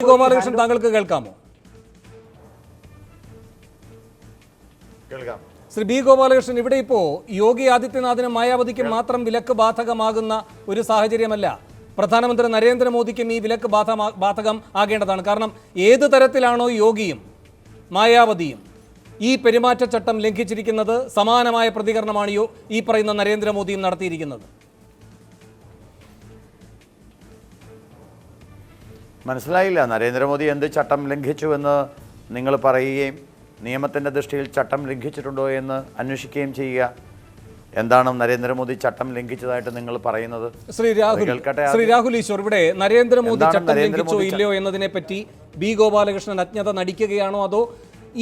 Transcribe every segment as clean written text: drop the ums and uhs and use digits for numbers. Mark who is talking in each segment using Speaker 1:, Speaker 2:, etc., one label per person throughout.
Speaker 1: ഗോപാലകൃഷ്ണൻ താങ്കൾക്ക് കേൾക്കാമോ? ശ്രീ ബി ഗോപാലകൃഷ്ണൻ, ഇവിടെ ഇപ്പോൾ യോഗി ആദിത്യനാഥിനും മായാവതിക്കും മാത്രം വിലക്ക് ബാധകമാകുന്ന ഒരു സാഹചര്യമല്ല. പ്രധാനമന്ത്രി നരേന്ദ്രമോദിക്കും ഈ വിലക്ക് ബാധകം ആകേണ്ടതാണ്. കാരണം ഏത് തരത്തിലാണോ യോഗിയും മായാവതിയും ഈ പെരുമാറ്റച്ചട്ടം ലംഘിച്ചിരിക്കുന്നത്, സമാനമായ പ്രതികരണമാണ് ഈ പറയുന്ന നരേന്ദ്രമോദിയും നടത്തിയിരിക്കുന്നത്.
Speaker 2: മനസ്സിലായില്ല. നരേന്ദ്രമോദി എന്ത് ചട്ടം ലംഘിച്ചുവെന്ന് നിങ്ങൾ പറയുകയും നിയമത്തിൻ്റെ ദൃഷ്ടിയിൽ ചട്ടം ലംഘിച്ചിട്ടുണ്ടോ എന്ന് അന്വേഷിക്കുകയും ചെയ്യുക. എന്താണ് നരേന്ദ്രമോദി ചട്ടം ലംഘിച്ചതായിട്ട് നിങ്ങൾ പറയുന്നത്?
Speaker 1: ശ്രീ രാഹുൽ ഈശ്വർ, ഇവിടെ നരേന്ദ്രമോദി ചട്ടം ലംഘിച്ചോ ഇല്ലയോ എന്നതിനെ പറ്റി ബി ഗോപാലകൃഷ്ണൻ അജ്ഞത നടിക്കുകയാണോ, അതോ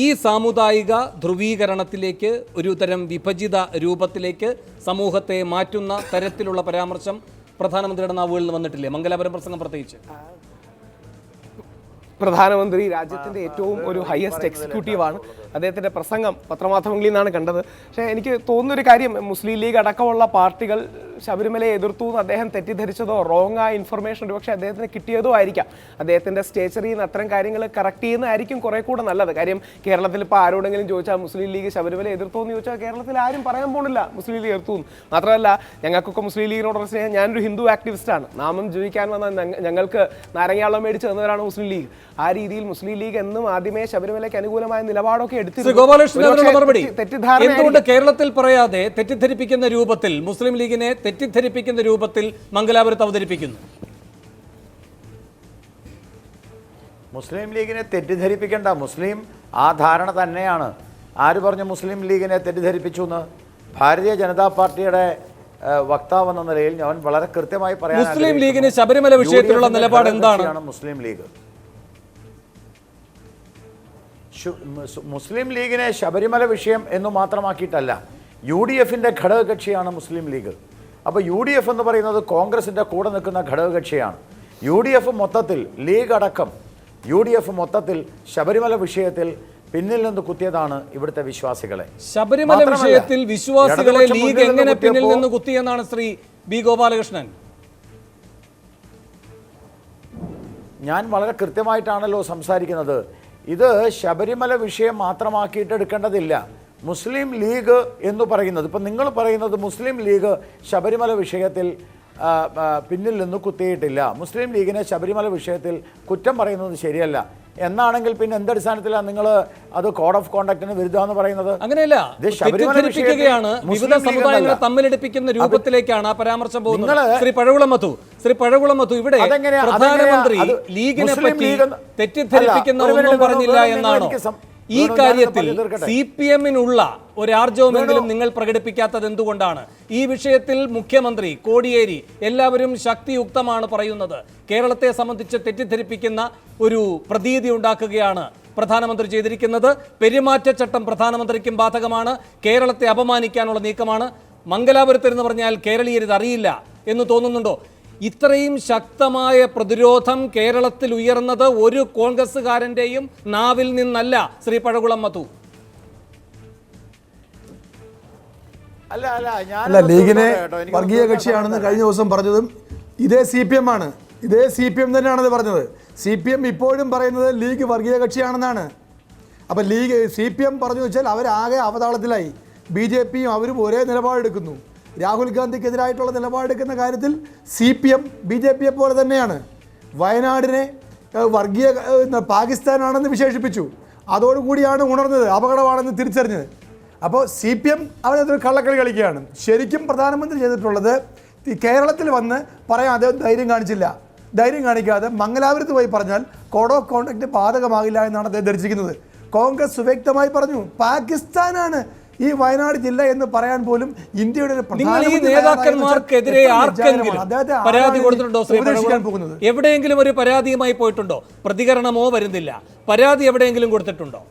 Speaker 1: ഈ സാമുദായിക ധ്രുവീകരണത്തിലേക്ക്, ഒരു തരം വിഭജിത രൂപത്തിലേക്ക് സമൂഹത്തെ മാറ്റുന്ന തരത്തിലുള്ള പരാമർശം പ്രധാനമന്ത്രിയുടെ നാവുകളിൽ നിന്ന് വന്നിട്ടില്ലേ? മംഗലാപുരം പ്രസംഗം പ്രത്യേകിച്ച്.
Speaker 3: പ്രധാനമന്ത്രി രാജ്യത്തിൻ്റെ ഏറ്റവും ഒരു ഹയസ്റ്റ് എക്സിക്യൂട്ടീവാണ്. അദ്ദേഹത്തിൻ്റെ പ്രസംഗം പത്രമാധ്യമങ്ങളിൽ നിന്നാണ് കണ്ടത്. പക്ഷേ എനിക്ക് തോന്നുന്നൊരു കാര്യം, മുസ്ലിം ലീഗ് അടക്കമുള്ള പാർട്ടികൾ ശബരിമലയെ എതിർത്തു എന്ന് അദ്ദേഹം തെറ്റിദ്ധരിച്ചതോ റോങ് ആയ ഇൻഫർമേഷൻ ഒരുപക്ഷെ അദ്ദേഹത്തിന് കിട്ടിയതോ ആയിരിക്കാം. അദ്ദേഹത്തിൻ്റെ സ്റ്റേച്ചറിൽ നിന്ന് അത്തരം കാര്യങ്ങൾ കറക്റ്റ് ചെയ്യുന്നതായിരിക്കും കുറേ കൂടെ നല്ലത്. കാര്യം കേരളത്തിൽ ഇപ്പോൾ ആരോടെങ്കിലും ചോദിച്ചാൽ മുസ്ലിം ലീഗ് ശബരിമല എതിർത്തോ എന്ന് ചോദിച്ചാൽ കേരളത്തിൽ ആരും പറയാൻ പോകുന്നില്ല മുസ്ലിം ലീഗ് എതിർത്തു. മാത്രമല്ല, ഞങ്ങൾക്കൊക്കെ മുസ്ലിം ലീഗിനോടുള്ള സ്നേഹം, ഞാനൊരു ഹിന്ദു ആക്ടിവിസ്റ്റാണ്. നാമം ജീവിക്കാൻ വന്ന ഞങ്ങൾക്ക് നാരങ്ങാവെള്ളം മേടിച്ച് തന്നവരാണ് മുസ്ലിം ലീഗ്. ആ രീതിയിൽ മുസ്ലിം ലീഗ് എന്നും ആദ്യമേ ശബരിമലയ്ക്ക് അനുകൂലമായ നിലപാടൊക്കെ
Speaker 1: എന്തുകൊണ്ട് കേരളത്തിൽ പറയാതെ തെറ്റിദ്ധരിപ്പിക്കുന്ന രൂപത്തിൽ, മുസ്ലിം ലീഗിനെ തെറ്റിദ്ധരിപ്പിക്കുന്ന രൂപത്തിൽ മംഗലാപുരത്ത് അവതരിപ്പിക്കുന്നു?
Speaker 2: മുസ്ലിം ലീഗിനെ തെറ്റിദ്ധരിപ്പിക്കേണ്ട, മുസ്ലിം ആ ധാരണ തന്നെയാണ്. ആര് പറഞ്ഞു മുസ്ലിം ലീഗിനെ തെറ്റിദ്ധരിപ്പിച്ചു എന്ന്? ഭാരതീയ ജനതാ പാർട്ടിയുടെ വക്താവ് എന്ന നിലയിൽ ഞാൻ വളരെ കൃത്യമായി പറയാം,
Speaker 1: മുസ്ലിം ലീഗിന് ശബരിമല വിഷയത്തിലുള്ള നിലപാട് എന്താണ്?
Speaker 2: മുസ്ലിം ലീഗ് മുസ്ലിം ലീഗിനെ ശബരിമല വിഷയം എന്ന് മാത്രമാക്കിയിട്ടല്ല, UDFിൻ്റെ ഘടകകക്ഷിയാണ് മുസ്ലിം ലീഗ്. അപ്പോൾ UDF എന്ന് പറയുന്നത് കോൺഗ്രസിൻ്റെ കൂടെ നിൽക്കുന്ന ഘടകകക്ഷിയാണ്. UDF മൊത്തത്തിൽ, ലീഗ് അടക്കം UDF മൊത്തത്തിൽ ശബരിമല വിഷയത്തിൽ പിന്നിൽ നിന്ന് കുത്തിയതാണ് ഇവിടുത്തെ വിശ്വാസികളെ.
Speaker 1: ശബരിമല വിഷയത്തിൽ വിശ്വാസികളെ ലീഗ് എങ്ങനെ പിന്നിൽ നിന്ന് കുത്തിയെന്നാണ് ശ്രീ ബി ഗോപാലകൃഷ്ണൻ?
Speaker 2: ഞാൻ വളരെ കൃത്യമായിട്ടാണല്ലോ സംസാരിക്കുന്നത്. ഇത് ശബരിമല വിഷയം മാത്രമാക്കിയിട്ട് എടുക്കേണ്ടതില്ല. മുസ്ലിം ലീഗ് എന്ന് പറയുന്നത്, ഇപ്പം നിങ്ങൾ പറയുന്നത് മുസ്ലിം ലീഗ് ശബരിമല വിഷയത്തിൽ പിന്നിൽ നിന്ന് കുത്തിയിട്ടില്ല, മുസ്ലിം ലീഗിനെ ശബരിമല വിഷയത്തിൽ കുറ്റം പറയുന്നത് ശരിയല്ല എന്നാണെങ്കിൽ പിന്നെ എന്തടിസ്ഥാനത്തിലാണ് നിങ്ങൾ അത് കോഡ് ഓഫ് കോണ്ടക്റ്റിന് വിരുദ്ധമെന്ന് പറയുന്നത്?
Speaker 1: അങ്ങനെയല്ല, തെറ്റിദ്ധരിപ്പിക്കുകയാണ്. വിവിധ സമുദായങ്ങളെ തമ്മിലെടുപ്പിക്കുന്ന രൂപത്തിലേക്കാണ് ആ പരാമർശം പോകുന്നത്. ശ്രീ പഴകുളം മധു, ഇവിടെ പ്രധാനമന്ത്രി ലീഗിനെ പറ്റി തെറ്റിദ്ധരിപ്പിക്കുന്ന ഒന്നും പറഞ്ഞില്ല എന്നാണോ? ഈ കാര്യത്തിൽ CPMനുള്ള ഒരു ആർജവമെങ്കിലും നിങ്ങൾ പ്രകടിപ്പിക്കാത്തത് എന്തുകൊണ്ടാണ്? ഈ വിഷയത്തിൽ മുഖ്യമന്ത്രി, കോടിയേരി എല്ലാവരും ശക്തിയുക്തമാണ് പറയുന്നത്. കേരളത്തെ സംബന്ധിച്ച് തെറ്റിദ്ധരിപ്പിക്കുന്ന ഒരു പ്രതീതി ഉണ്ടാക്കുകയാണ് പ്രധാനമന്ത്രി ചെയ്തിരിക്കുന്നത്. പെരുമാറ്റച്ചട്ടം പ്രധാനമന്ത്രിക്കും ബാധകമാണ്. കേരളത്തെ അപമാനിക്കാനുള്ള നീക്കമാണ്. മംഗലാപുരത്തെന്ന് പറഞ്ഞാൽ കേരളീയർ ഇത് അറിയില്ല എന്ന് തോന്നുന്നുണ്ടോ? ഇത്രയും ശക്തമായ പ്രതിരോധം കേരളത്തിൽ ഉയർന്നത് ഒരു കോൺഗ്രസ്സുകാരന്റെയും നാവിൽ നിന്നല്ല. ശ്രീ പഴകുളം മധു,
Speaker 4: അല്ല, ലീഗിനെ വർഗീയ കക്ഷിയാണെന്ന് കഴിഞ്ഞ ദിവസം പറഞ്ഞതും ഇതേ CPM ആണ്. ഇതേ CPM തന്നെയാണത് പറഞ്ഞത്. CPM ഇപ്പോഴും പറയുന്നത് ലീഗ് വർഗീയ കക്ഷിയാണെന്നാണ്. അപ്പം ലീഗ് CPM പറഞ്ഞു വെച്ചാൽ അവരാകെ അവതാളത്തിലായി. BJPയും അവരും ഒരേ നിലപാടെടുക്കുന്നു. രാഹുൽ ഗാന്ധിക്കെതിരായിട്ടുള്ള നിലപാടെടുക്കുന്ന കാര്യത്തിൽ CPM BJPയെ പോലെ തന്നെയാണ്. വയനാടിനെ വർഗീയ പാകിസ്ഥാനാണെന്ന് വിശേഷിപ്പിച്ചു. അതോടുകൂടിയാണ് ഉണർന്നത്, അപകടമാണെന്ന് തിരിച്ചറിഞ്ഞത്. അപ്പോൾ CPM അവരതൊരു കള്ളക്കളി കളിക്കുകയാണ്. ശരിക്കും പ്രധാനമന്ത്രി ചെയ്തിട്ടുള്ളത് കേരളത്തിൽ വന്ന് പറയാൻ അദ്ദേഹം ധൈര്യം കാണിച്ചില്ല. ധൈര്യം കാണിക്കാതെ മംഗലാപുരത്ത് പോയി പറഞ്ഞാൽ കോഡ് ഓഫ് കോണ്ടക്റ്റ് ബാധകമാകില്ല എന്നാണ് അദ്ദേഹം ധരിച്ചിരിക്കുന്നത്. കോൺഗ്രസ് സുവ്യക്തമായി പറഞ്ഞു പാകിസ്ഥാനാണ് ഈ വയനാട് ജില്ല എന്ന് പറയാൻ പോലും ഇന്ത്യയുടെ
Speaker 1: നേതാക്കന്മാർക്കെതിരെ ആർക്കെങ്കിലും പരാതി കൊടുത്തിട്ടുണ്ടോ? എവിടെയെങ്കിലും ഒരു പരാതിയുമായി പോയിട്ടുണ്ടോ? പ്രതികരണമോ വരുന്നില്ല. പരാതി എവിടെയെങ്കിലും കൊടുത്തിട്ടുണ്ടോ?